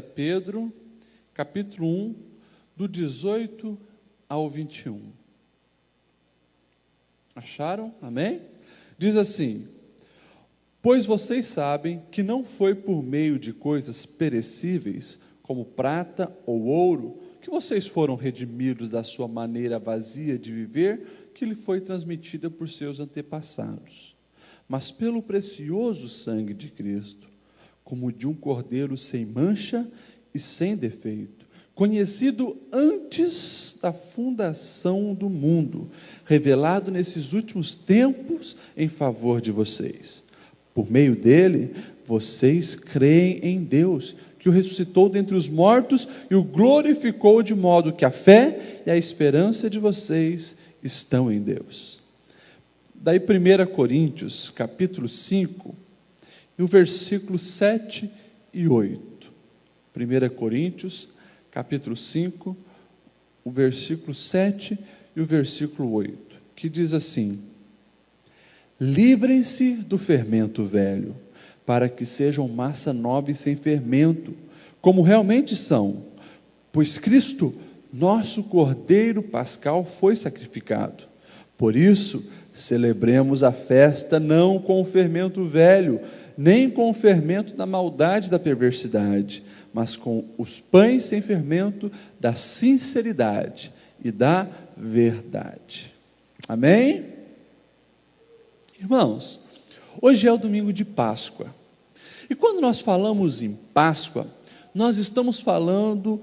Pedro, capítulo 1, do 18 ao 21. Acharam? Amém? Diz assim: pois vocês sabem que não foi por meio de coisas perecíveis, como prata ou ouro, que vocês foram redimidos da sua maneira vazia de viver, que lhe foi transmitida por seus antepassados, mas pelo precioso sangue de Cristo, como de um cordeiro sem mancha e sem defeito, conhecido antes da fundação do mundo, revelado nesses últimos tempos em favor de vocês. Por meio dele, vocês creem em Deus, que o ressuscitou dentre os mortos e o glorificou, de modo que a fé e a esperança de vocês estão em Deus. Daí 1 Coríntios, capítulo 5, e o versículo 7 e 8. 1 Coríntios, capítulo 5, o versículo 7 e o versículo 8, que diz assim: livrem-se do fermento velho, para que sejam massa nova e sem fermento, como realmente são, pois Cristo, nosso Cordeiro Pascal, foi sacrificado. Por isso, celebremos a festa não com o fermento velho, nem com o fermento da maldade e da perversidade, mas com os pães sem fermento da sinceridade e da verdade. Amém? Irmãos, hoje é o domingo de Páscoa. E quando nós falamos em Páscoa, nós estamos falando,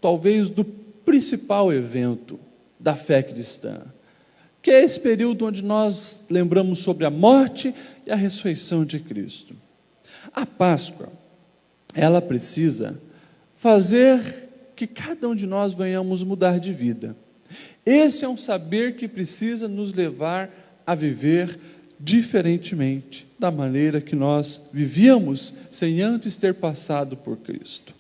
talvez, do principal evento da fé cristã, que é esse período onde nós lembramos sobre a morte e a ressurreição de Cristo. A Páscoa, ela precisa fazer que cada um de nós venhamos mudar de vida. Esse é um saber que precisa nos levar a viver diferentemente da maneira que nós vivíamos sem antes ter passado por Cristo.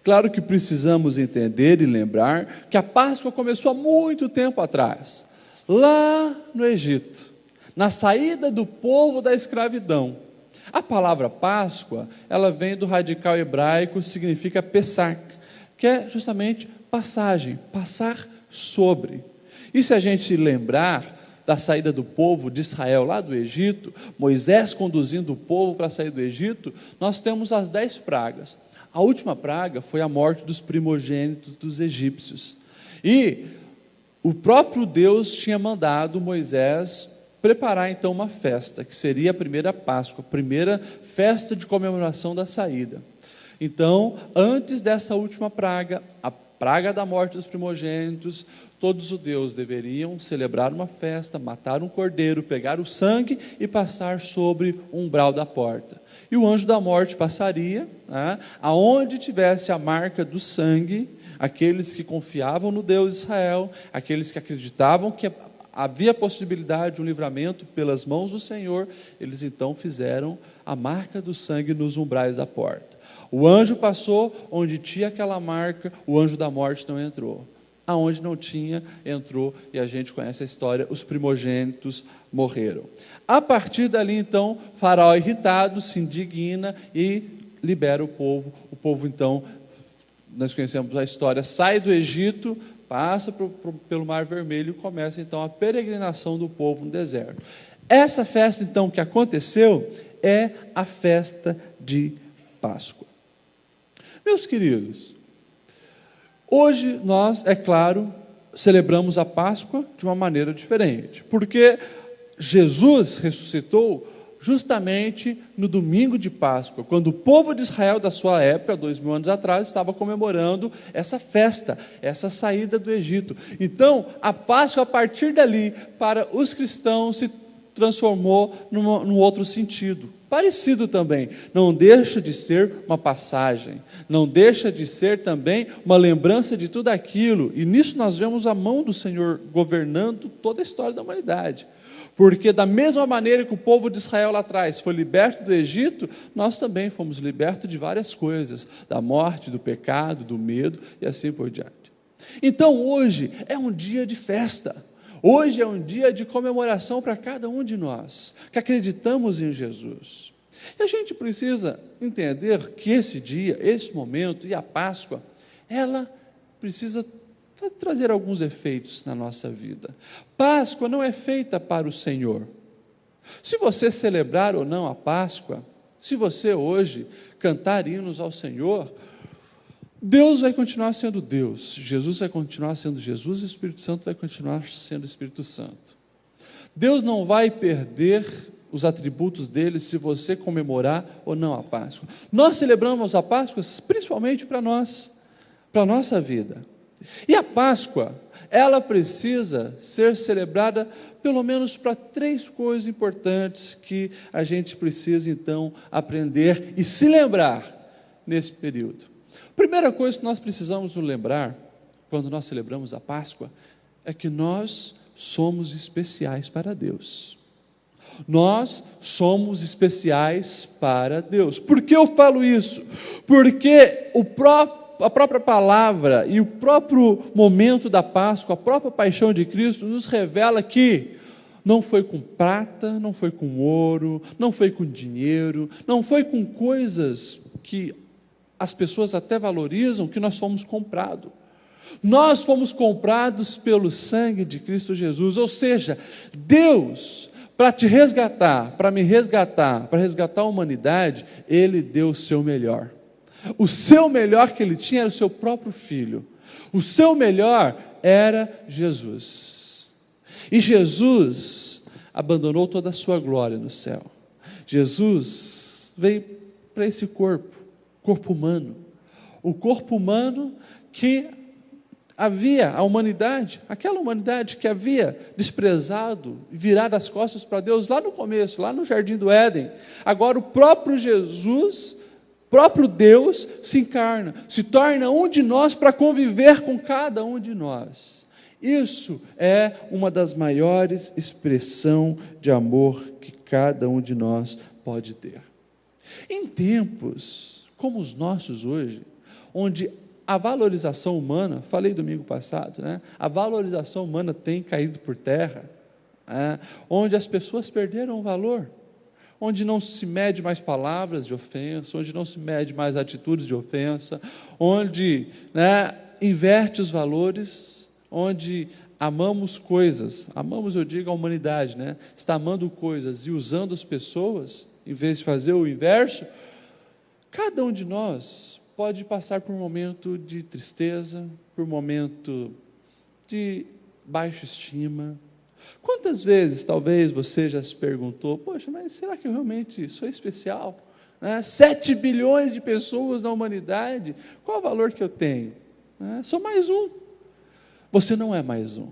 Claro que precisamos entender e lembrar que a Páscoa começou há muito tempo atrás, lá no Egito, na saída do povo da escravidão. A palavra Páscoa, ela vem do radical hebraico, significa Pesach, que é justamente passagem, passar sobre. E se a gente lembrar da saída do povo de Israel lá do Egito, Moisés conduzindo o povo para sair do Egito, nós temos as 10 pragas. A última praga foi a morte dos primogênitos dos egípcios. E o próprio Deus tinha mandado Moisés preparar então uma festa, que seria a primeira Páscoa, a primeira festa de comemoração da saída. Então, antes dessa última praga, a praga da morte dos primogênitos, todos os judeus deveriam celebrar uma festa, matar um cordeiro, pegar o sangue e passar sobre o umbral da porta. E o anjo da morte passaria, aonde tivesse a marca do sangue, aqueles que confiavam no Deus de Israel, aqueles que acreditavam que havia possibilidade de um livramento pelas mãos do Senhor, eles então fizeram a marca do sangue nos umbrais da porta. O anjo passou, onde tinha aquela marca, o anjo da morte não entrou. Aonde não tinha, entrou, e a gente conhece a história, os primogênitos morreram. A partir dali, então, Faraó irritado se indigna e libera o povo. O povo, então, nós conhecemos a história, sai do Egito, passa pelo Mar Vermelho e começa, então, a peregrinação do povo no deserto. Essa festa, então, que aconteceu, é a festa de Páscoa. Meus queridos, hoje nós, é claro, celebramos a Páscoa de uma maneira diferente, porque Jesus ressuscitou justamente no domingo de Páscoa, quando o povo de Israel da sua época, 2000 anos atrás, estava comemorando essa festa, essa saída do Egito. Então, a Páscoa, a partir dali, para os cristãos, se transformou num outro sentido, parecido também, não deixa de ser uma passagem, não deixa de ser também uma lembrança de tudo aquilo, e nisso nós vemos a mão do Senhor governando toda a história da humanidade, porque da mesma maneira que o povo de Israel lá atrás foi liberto do Egito, nós também fomos libertos de várias coisas, da morte, do pecado, do medo, e assim por diante. Então hoje é um dia de festa, hoje é um dia de comemoração para cada um de nós, que acreditamos em Jesus. E a gente precisa entender que esse dia, esse momento e a Páscoa, ela precisa trazer alguns efeitos na nossa vida. Páscoa não é feita para o Senhor. Se você celebrar ou não a Páscoa, se você hoje cantar hinos ao Senhor, Deus vai continuar sendo Deus, Jesus vai continuar sendo Jesus e o Espírito Santo vai continuar sendo o Espírito Santo. Deus não vai perder os atributos dele se você comemorar ou não a Páscoa. Nós celebramos a Páscoa principalmente para nós, para a nossa vida. E a Páscoa, ela precisa ser celebrada pelo menos para 3 coisas importantes que a gente precisa então aprender e se lembrar nesse período. Primeira coisa que nós precisamos nos lembrar quando nós celebramos a Páscoa é que nós somos especiais para Deus. Nós somos especiais para Deus. Por que eu falo isso? Porque a própria palavra e o próprio momento da Páscoa, a própria paixão de Cristo nos revela que não foi com prata, não foi com ouro, não foi com dinheiro, não foi com coisas que as pessoas até valorizam que nós fomos comprados. Nós fomos comprados pelo sangue de Cristo Jesus, ou seja, Deus, para te resgatar, para me resgatar, para resgatar a humanidade, Ele deu o seu melhor. O seu melhor que Ele tinha era o seu próprio Filho. O seu melhor era Jesus. E Jesus abandonou toda a sua glória no céu. Jesus veio para esse corpo humano. O corpo humano que havia a humanidade, aquela humanidade que havia desprezado, virado as costas para Deus lá no começo, lá no Jardim do Éden. Agora o próprio Jesus, próprio Deus, se encarna, se torna um de nós para conviver com cada um de nós. Isso é uma das maiores expressões de amor que cada um de nós pode ter. Em tempos como os nossos hoje, onde a valorização humana, falei domingo passado, né? A valorização humana tem caído por terra, onde as pessoas perderam o valor, onde não se mede mais palavras de ofensa, onde não se mede mais atitudes de ofensa, onde inverte os valores, onde amamos coisas, amamos, eu digo, a humanidade, está amando coisas e usando as pessoas, em vez de fazer o inverso. Cada um de nós pode passar por um momento de tristeza, por um momento de baixa estima. Quantas vezes talvez você já se perguntou, poxa, mas será que eu realmente sou especial? 7 bilhões de pessoas na humanidade, qual o valor que eu tenho? Sou mais um. Você não é mais um.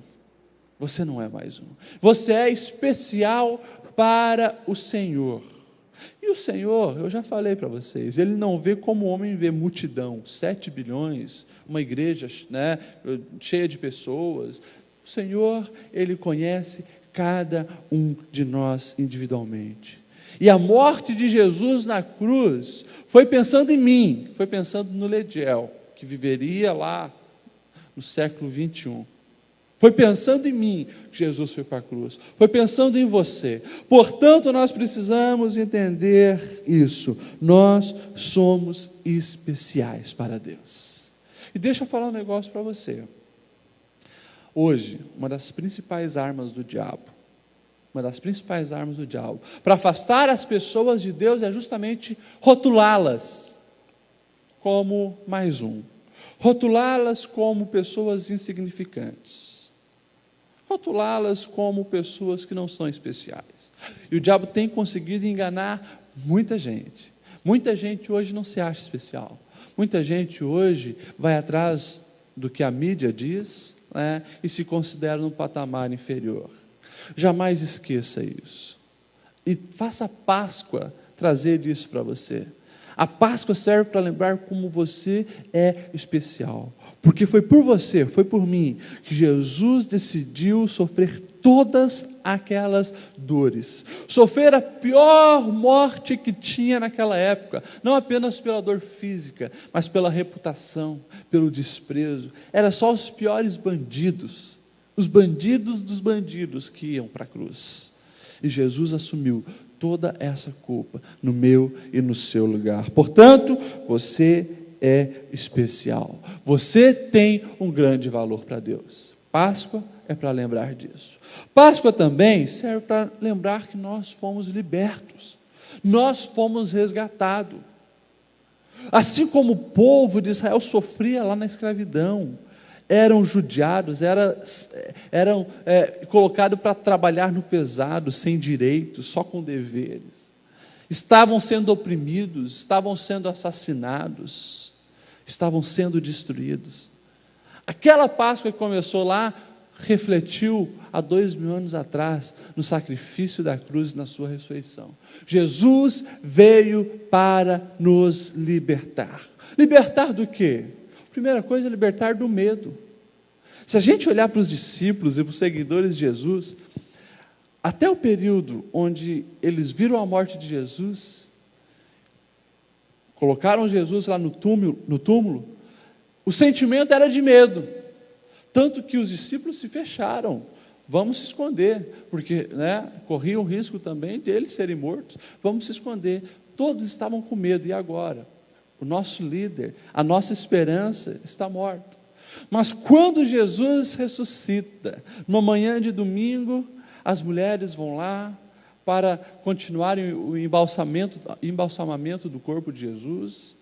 Você não é mais um. Você é especial para o Senhor. E o Senhor, eu já falei para vocês, Ele não vê como o homem vê multidão, 7 bilhões, uma igreja cheia de pessoas. O Senhor, Ele conhece cada um de nós individualmente. E a morte de Jesus na cruz foi pensando em mim, foi pensando no Lediel, que viveria lá no século 21. Foi pensando em mim que Jesus foi para a cruz. Foi pensando em você. Portanto, nós precisamos entender isso. Nós somos especiais para Deus. E deixa eu falar um negócio para você. Hoje, uma das principais armas do diabo, para afastar as pessoas de Deus é justamente rotulá-las como mais um. Rotulá-las como pessoas insignificantes. Rotulá-las como pessoas que não são especiais. E o diabo tem conseguido enganar muita gente. Muita gente hoje não se acha especial. Muita gente hoje vai atrás do que a mídia diz, e se considera num patamar inferior. Jamais esqueça isso. E faça a Páscoa trazer isso para você. A Páscoa serve para lembrar como você é especial. Porque foi por você, foi por mim, que Jesus decidiu sofrer todas aquelas dores. Sofrer a pior morte que tinha naquela época. Não apenas pela dor física, mas pela reputação, pelo desprezo. Era só os piores bandidos. Os bandidos dos bandidos que iam para a cruz. E Jesus assumiu toda essa culpa no meu e no seu lugar. Portanto, você é especial. Você tem um grande valor para Deus. Páscoa é para lembrar disso. Páscoa também serve para lembrar que nós fomos libertos. Nós fomos resgatados. Assim como o povo de Israel sofria lá na escravidão, eram judiados, eram colocados para trabalhar no pesado, sem direitos, só com deveres. Estavam sendo oprimidos, estavam sendo assassinados, estavam sendo destruídos. Aquela Páscoa que começou lá, refletiu há 2000 anos atrás, no sacrifício da cruz e na sua ressurreição. Jesus veio para nos libertar. Libertar do quê? Primeira coisa é libertar do medo. Se a gente olhar para os discípulos e para os seguidores de Jesus, até o período onde eles viram a morte de Jesus, colocaram Jesus lá no túmulo, o sentimento era de medo. Tanto que os discípulos se fecharam. Vamos se esconder, porque corria o risco também de eles serem mortos. Vamos se esconder. Todos estavam com medo. E agora? O nosso líder, a nossa esperança está morta. Mas quando Jesus ressuscita, numa manhã de domingo, as mulheres vão lá para continuarem o embalsamamento do corpo de Jesus.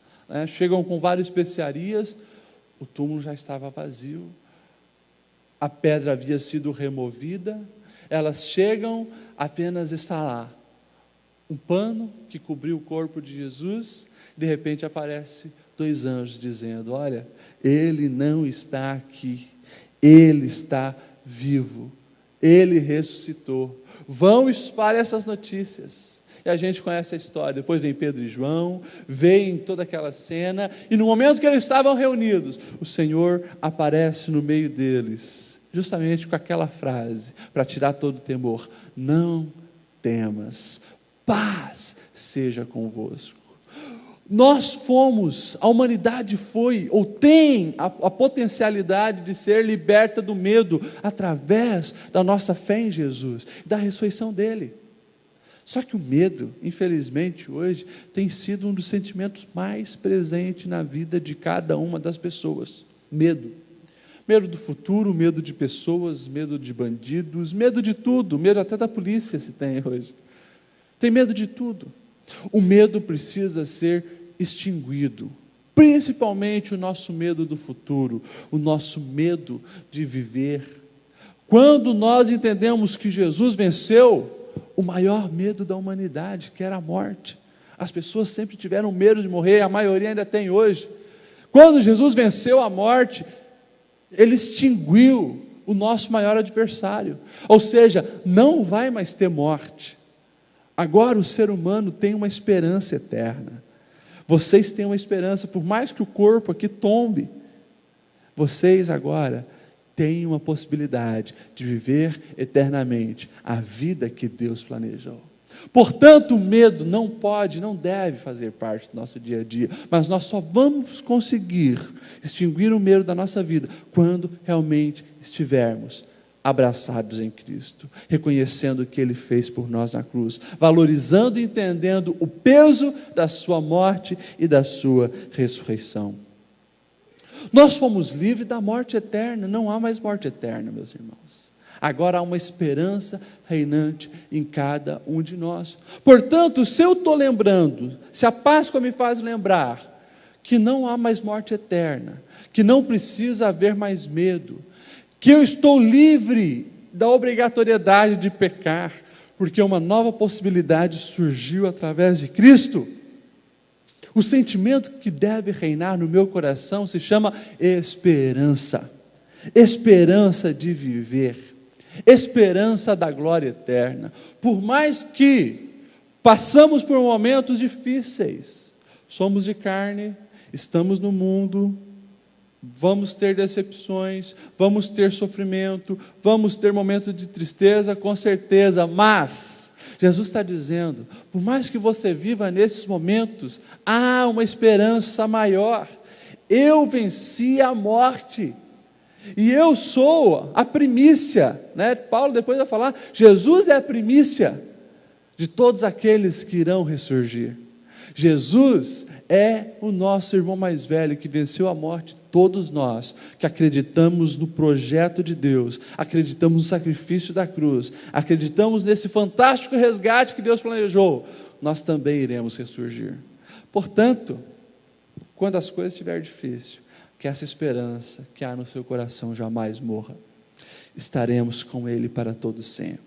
Chegam com várias especiarias. O túmulo já estava vazio. A pedra havia sido removida, elas chegam, apenas está lá um pano que cobriu o corpo de Jesus. De repente aparece 2 anjos dizendo: olha, ele não está aqui, ele está vivo, ele ressuscitou. Vão espalhar essas notícias. E a gente conhece a história. Depois vem Pedro e João, vem toda aquela cena, e no momento que eles estavam reunidos, o Senhor aparece no meio deles, justamente com aquela frase, para tirar todo o temor: não temas, paz seja convosco. Nós fomos, a humanidade foi, ou tem a potencialidade de ser liberta do medo, através da nossa fé em Jesus, da ressurreição dele. Só que o medo, infelizmente hoje, tem sido um dos sentimentos mais presentes na vida de cada uma das pessoas. Medo. Medo do futuro, medo de pessoas, medo de bandidos, medo de tudo, medo até da polícia se tem hoje. Tem medo de tudo. O medo precisa ser extinguido, principalmente o nosso medo do futuro, o nosso medo de viver. Quando nós entendemos que Jesus venceu o maior medo da humanidade, que era a morte. As pessoas sempre tiveram medo de morrer, a maioria ainda tem hoje. Quando Jesus venceu a morte, ele extinguiu o nosso maior adversário. Ou seja, não vai mais ter morte. Agora o ser humano tem uma esperança eterna. Vocês têm uma esperança, por mais que o corpo aqui tombe, vocês agora têm uma possibilidade de viver eternamente a vida que Deus planejou. Portanto, o medo não pode, não deve fazer parte do nosso dia a dia, mas nós só vamos conseguir extinguir o medo da nossa vida quando realmente estivermos abraçados em Cristo, reconhecendo o que Ele fez por nós na cruz, valorizando e entendendo o peso da sua morte e da sua ressurreição. Nós fomos livres da morte eterna, não há mais morte eterna, meus irmãos. Agora há uma esperança reinante em cada um de nós. Portanto, se eu estou lembrando, se a Páscoa me faz lembrar que não há mais morte eterna, que não precisa haver mais medo, que eu estou livre da obrigatoriedade de pecar, porque uma nova possibilidade surgiu através de Cristo, o sentimento que deve reinar no meu coração se chama esperança. Esperança de viver, esperança da glória eterna. Por mais que passamos por momentos difíceis, somos de carne, estamos no mundo, vamos ter decepções, vamos ter sofrimento, vamos ter momentos de tristeza, com certeza, mas Jesus está dizendo, por mais que você viva nesses momentos, há uma esperança maior. Eu venci a morte, e eu sou a primícia, Paulo depois vai falar, Jesus é a primícia. de todos aqueles que irão ressurgir. Jesus é o nosso irmão mais velho que venceu a morte. Todos nós que acreditamos no projeto de Deus, acreditamos no sacrifício da cruz, acreditamos nesse fantástico resgate que Deus planejou, nós também iremos ressurgir. Portanto, quando as coisas estiverem difíceis, que essa esperança que há no seu coração jamais morra. Estaremos com Ele para todo sempre.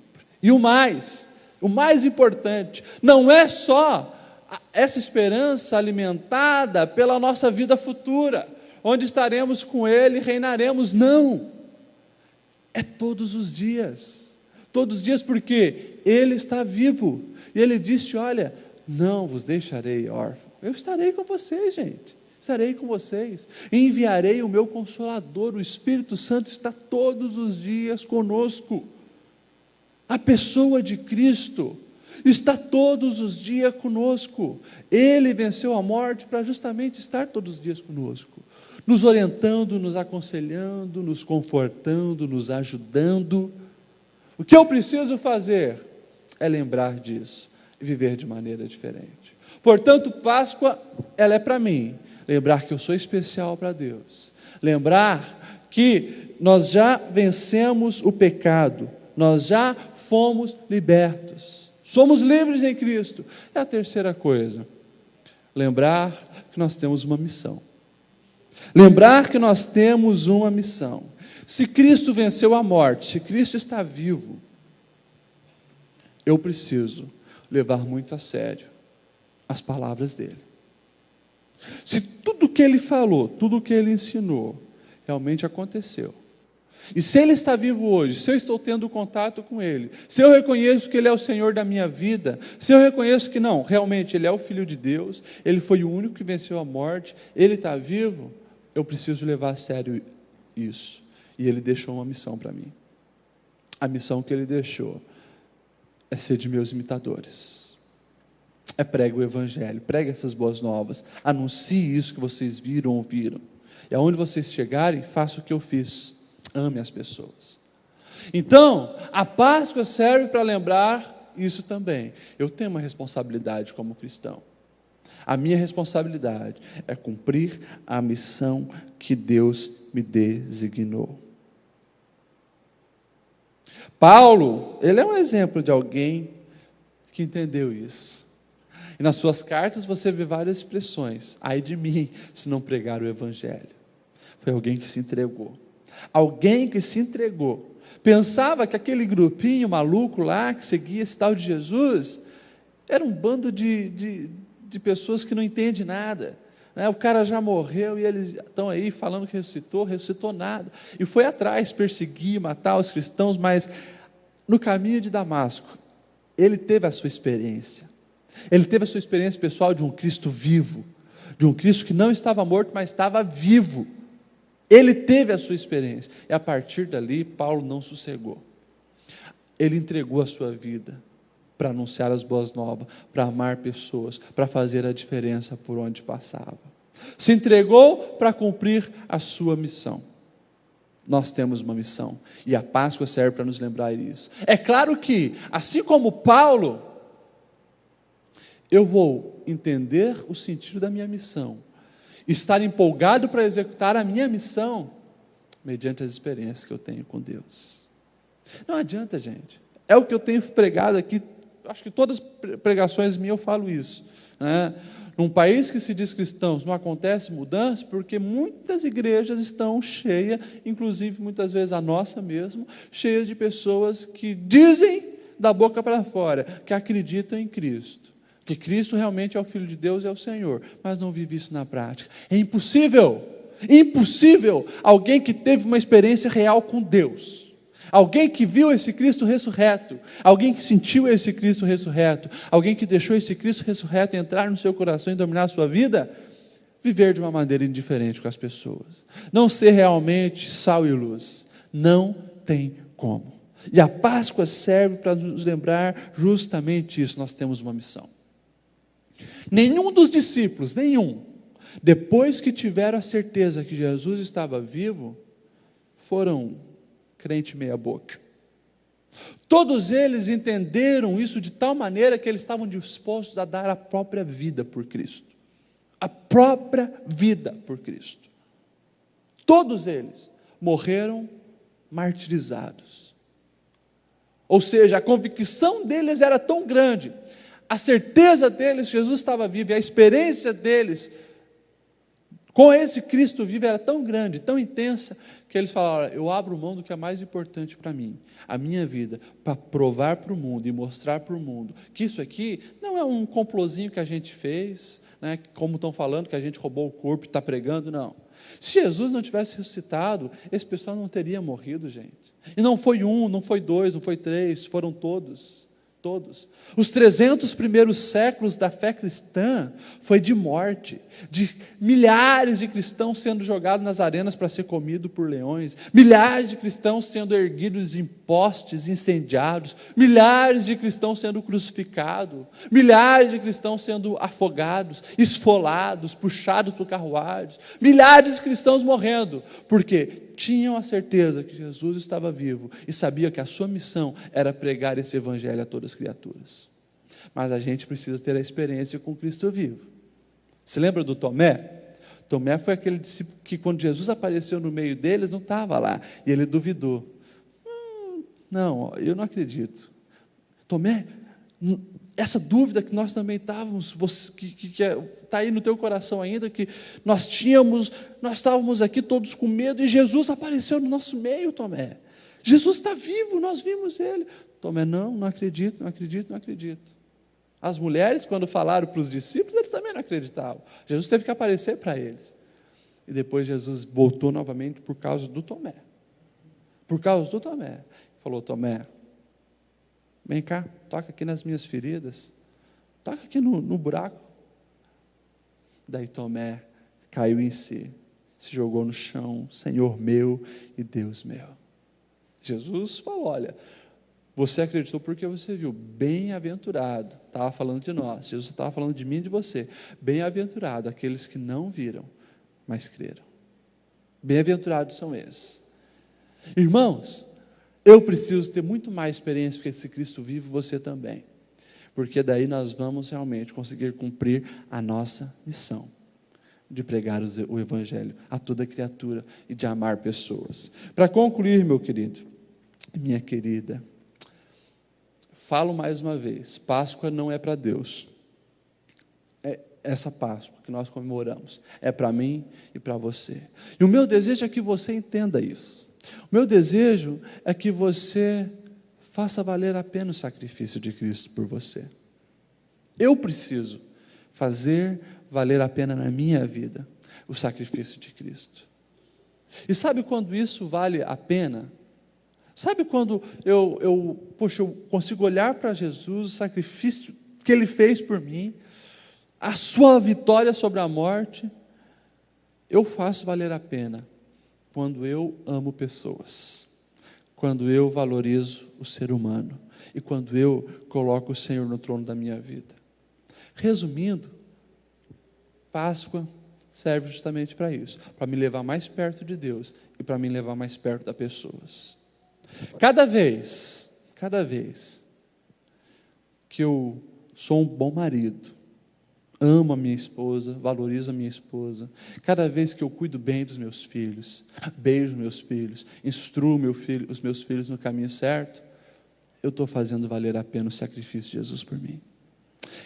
E o mais importante, não é só essa esperança alimentada pela nossa vida futura, onde estaremos com Ele e reinaremos, não. É todos os dias, porque Ele está vivo, e Ele disse, olha, não vos deixarei órfãos, eu estarei com vocês, gente. Estarei com vocês, enviarei o meu Consolador, o Espírito Santo está todos os dias conosco. A pessoa de Cristo está todos os dias conosco. Ele venceu a morte para justamente estar todos os dias conosco, nos orientando, nos aconselhando, nos confortando, nos ajudando. O que eu preciso fazer é lembrar disso e viver de maneira diferente. Portanto, Páscoa, ela é para mim. Lembrar que eu sou especial para Deus. Lembrar que nós já vencemos o pecado. Nós já fomos libertos. Somos livres em Cristo. É a terceira coisa. Lembrar que nós temos uma missão. Lembrar que nós temos uma missão. Se Cristo venceu a morte, se Cristo está vivo, eu preciso levar muito a sério as palavras dele. Se tudo que ele falou, tudo que ele ensinou, realmente aconteceu, e se ele está vivo hoje, se eu estou tendo contato com ele, se eu reconheço que ele é o Senhor da minha vida, se eu reconheço que não, realmente ele é o Filho de Deus, ele foi o único que venceu a morte, ele está vivo, eu preciso levar a sério isso, e ele deixou uma missão para mim. A missão que ele deixou é ser de meus imitadores. É pregue o Evangelho, pregue essas boas novas, anuncie isso que vocês viram, ouviram, e aonde vocês chegarem, faça o que eu fiz, ame as pessoas. Então, a Páscoa serve para lembrar isso também. Eu tenho uma responsabilidade como cristão, a minha responsabilidade é cumprir a missão que Deus me designou. Paulo, ele é um exemplo de alguém que entendeu isso. E nas suas cartas você vê várias expressões. Ai de mim, se não pregar o Evangelho. Foi alguém que se entregou. Alguém que se entregou. Pensava que aquele grupinho maluco lá, que seguia esse tal de Jesus, era um bando de pessoas que não entendem nada. O cara já morreu e eles estão aí falando que ressuscitou nada. E foi atrás, perseguir, matar os cristãos, mas no caminho de Damasco, ele teve a sua experiência. Ele teve a sua experiência pessoal de um Cristo vivo, de um Cristo que não estava morto, mas estava vivo. Ele teve a sua experiência, e a partir dali, Paulo não sossegou. Ele entregou a sua vida para anunciar as boas novas, para amar pessoas, para fazer a diferença por onde passava. Se entregou para cumprir a sua missão. Nós temos uma missão, e a Páscoa serve para nos lembrar isso. É claro que, assim como Paulo, eu vou entender o sentido da minha missão, estar empolgado para executar a minha missão, mediante as experiências que eu tenho com Deus. Não adianta, gente, é o que eu tenho pregado aqui, acho que todas as pregações minhas eu falo isso, né? Num país que se diz cristãos, não acontece mudança, porque muitas igrejas estão cheias, inclusive muitas vezes a nossa mesmo, cheias de pessoas que dizem da boca para fora, que acreditam em Cristo, que Cristo realmente é o Filho de Deus, é o Senhor, mas não vive isso na prática. É impossível alguém que teve uma experiência real com Deus, alguém que viu esse Cristo ressurreto, alguém que sentiu esse Cristo ressurreto, alguém que deixou esse Cristo ressurreto entrar no seu coração e dominar a sua vida, viver de uma maneira indiferente com as pessoas, não ser realmente sal e luz, não tem como. E a Páscoa serve para nos lembrar justamente isso. Nós temos uma missão. Nenhum dos discípulos, depois que tiveram a certeza que Jesus estava vivo, foram crente meia boca. Todos eles entenderam isso de tal maneira que eles estavam dispostos a dar a própria vida por Cristo. A própria vida por Cristo. Todos eles morreram martirizados. Ou seja, a convicção deles era tão grande, a certeza deles que Jesus estava vivo, e a experiência deles com esse Cristo vivo era tão grande, tão intensa, que eles falaram: eu abro mão do que é mais importante para mim, a minha vida, para provar para o mundo e mostrar para o mundo que isso aqui não é um complozinho que a gente fez, né, como estão falando que a gente roubou o corpo e está pregando, não. Se Jesus não tivesse ressuscitado, esse pessoal não teria morrido, gente. E não foi um, não foi dois, não foi três, foram todos. Todos. Os 300 primeiros séculos da fé cristã foi de morte, de milhares de cristãos sendo jogados nas arenas para ser comido por leões, milhares de cristãos sendo erguidos em postes incendiados, milhares de cristãos sendo crucificados, milhares de cristãos sendo afogados, esfolados, puxados por carruagens, milhares de cristãos morrendo, porque tinham a certeza que Jesus estava vivo e sabia que a sua missão era pregar esse evangelho a todas as criaturas. Mas a gente precisa ter a experiência com Cristo vivo. Se lembra do Tomé? Tomé foi aquele discípulo que, quando Jesus apareceu no meio deles, não estava lá, e ele duvidou. Não, eu não acredito. Tomé, essa dúvida que nós também estávamos, que está aí no teu coração ainda, que nós estávamos aqui todos com medo, e Jesus apareceu no nosso meio, Tomé. Jesus está vivo, nós vimos Ele. Tomé, não acredito, não acredito, não acredito. As mulheres, quando falaram para os discípulos, eles também não acreditavam. Jesus teve que aparecer para eles. E depois Jesus voltou novamente por causa do Tomé. Por causa do Tomé. Falou: Tomé, vem cá, toca aqui nas minhas feridas, toca aqui no buraco. Daí Tomé caiu em si, se jogou no chão: Senhor meu e Deus meu. Jesus falou: olha, você acreditou porque você viu, bem-aventurado, estava falando de nós, Jesus estava falando de mim e de você, bem-aventurado aqueles que não viram, mas creram. Bem-aventurados são esses. Irmãos, eu preciso ter muito mais experiência com esse Cristo vivo, você também. Porque daí nós vamos realmente conseguir cumprir a nossa missão de pregar o Evangelho a toda criatura e de amar pessoas. Para concluir, meu querido, minha querida, falo mais uma vez, Páscoa não é para Deus. Essa Páscoa que nós comemoramos é para mim e para você. E o meu desejo é que você entenda isso. O meu desejo é que você faça valer a pena o sacrifício de Cristo por você. Eu preciso fazer valer a pena na minha vida o sacrifício de Cristo. E sabe quando isso vale a pena? Sabe quando eu consigo olhar para Jesus, o sacrifício que Ele fez por mim, a sua vitória sobre a morte, eu faço valer a pena quando eu amo pessoas, quando eu valorizo o ser humano e quando eu coloco o Senhor no trono da minha vida. Resumindo, Páscoa serve justamente para isso, para me levar mais perto de Deus e para me levar mais perto das pessoas. Cada vez que eu sou um bom marido, amo a minha esposa, valorizo a minha esposa, cada vez que eu cuido bem dos meus filhos, beijo meus filhos, instruo os meus filhos no caminho certo, eu estou fazendo valer a pena o sacrifício de Jesus por mim.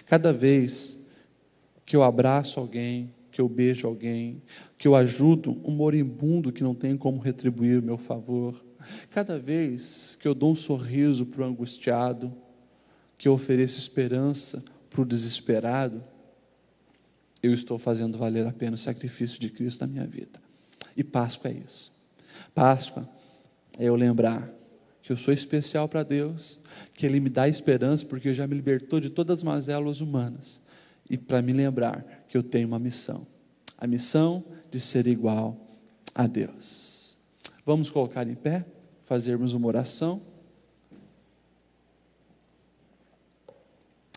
Cada vez que eu abraço alguém, que eu beijo alguém, que eu ajudo um moribundo que não tem como retribuir o meu favor, cada vez que eu dou um sorriso para o angustiado, que eu ofereço esperança para o desesperado, eu estou fazendo valer a pena o sacrifício de Cristo na minha vida. E Páscoa é isso. Páscoa é eu lembrar que eu sou especial para Deus, que Ele me dá esperança porque já me libertou de todas as mazelas humanas, e para me lembrar que eu tenho uma missão, a missão de ser igual a Deus. Vamos colocar em pé, fazermos uma oração.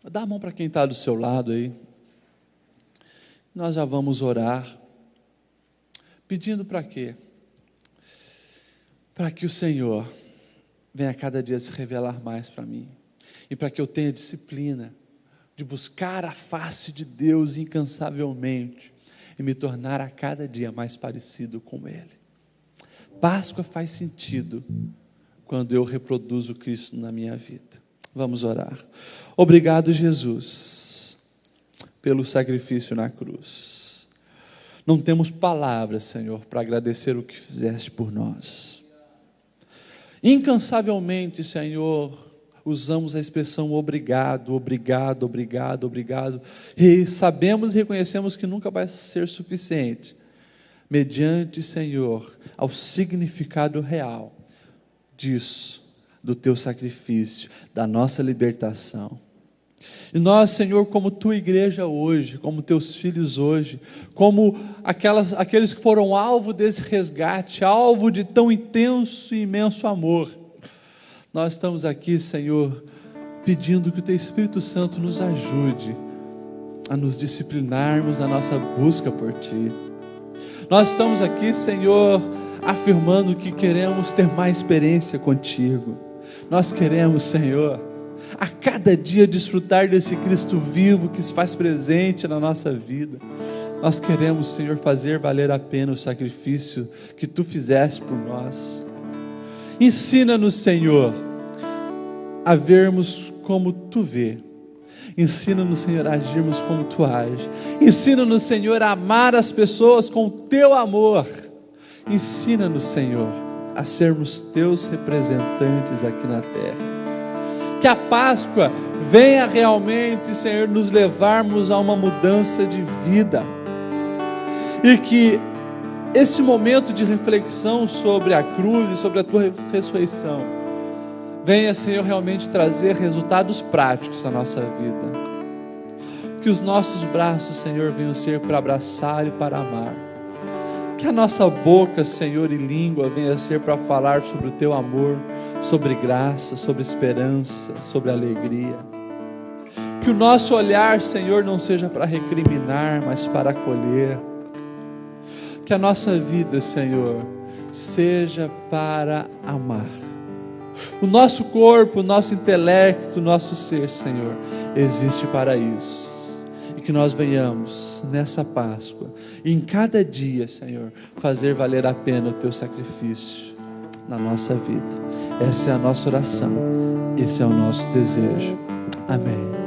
Dá a mão para quem está do seu lado aí. Nós já vamos orar, pedindo para quê? Para que o Senhor venha a cada dia se revelar mais para mim, e para que eu tenha disciplina de buscar a face de Deus incansavelmente, e me tornar a cada dia mais parecido com Ele. Páscoa faz sentido quando eu reproduzo Cristo na minha vida. Vamos orar. Obrigado, Jesus, pelo sacrifício na cruz. Não temos palavras, Senhor, para agradecer o que fizeste por nós. Incansavelmente, Senhor, usamos a expressão obrigado, obrigado, obrigado, obrigado, e sabemos e reconhecemos que nunca vai ser suficiente, mediante, Senhor, ao significado real disso, do teu sacrifício, da nossa libertação. E nós, Senhor, como tua igreja hoje, como teus filhos hoje, como aqueles que foram alvo desse resgate, alvo de tão intenso e imenso amor, nós estamos aqui, Senhor, pedindo que o teu Espírito Santo nos ajude a nos disciplinarmos na nossa busca por ti. Nós estamos aqui, Senhor, afirmando que queremos ter mais experiência contigo. Nós queremos, Senhor, a cada dia desfrutar desse Cristo vivo que se faz presente na nossa vida. Nós queremos, Senhor, fazer valer a pena o sacrifício que tu fizeste por nós. Ensina-nos, Senhor, a vermos como tu vê. Ensina-nos, Senhor, a agirmos como tu age. Ensina-nos, Senhor, a amar as pessoas com o teu amor. Ensina-nos, Senhor, a sermos teus representantes aqui na terra. Que a Páscoa venha realmente, Senhor, nos levarmos a uma mudança de vida. E que esse momento de reflexão sobre a cruz e sobre a tua ressurreição venha, Senhor, realmente trazer resultados práticos à nossa vida. Que os nossos braços, Senhor, venham ser para abraçar e para amar. Que a nossa boca, Senhor, e língua venha ser para falar sobre o teu amor, sobre graça, sobre esperança, sobre alegria. Que o nosso olhar, Senhor, não seja para recriminar, mas para acolher. Que a nossa vida, Senhor, seja para amar. O nosso corpo, o nosso intelecto, o nosso ser, Senhor, existe para isso. E que nós venhamos nessa Páscoa, e em cada dia, Senhor, fazer valer a pena o teu sacrifício na nossa vida. Essa é a nossa oração, esse é o nosso desejo. Amém.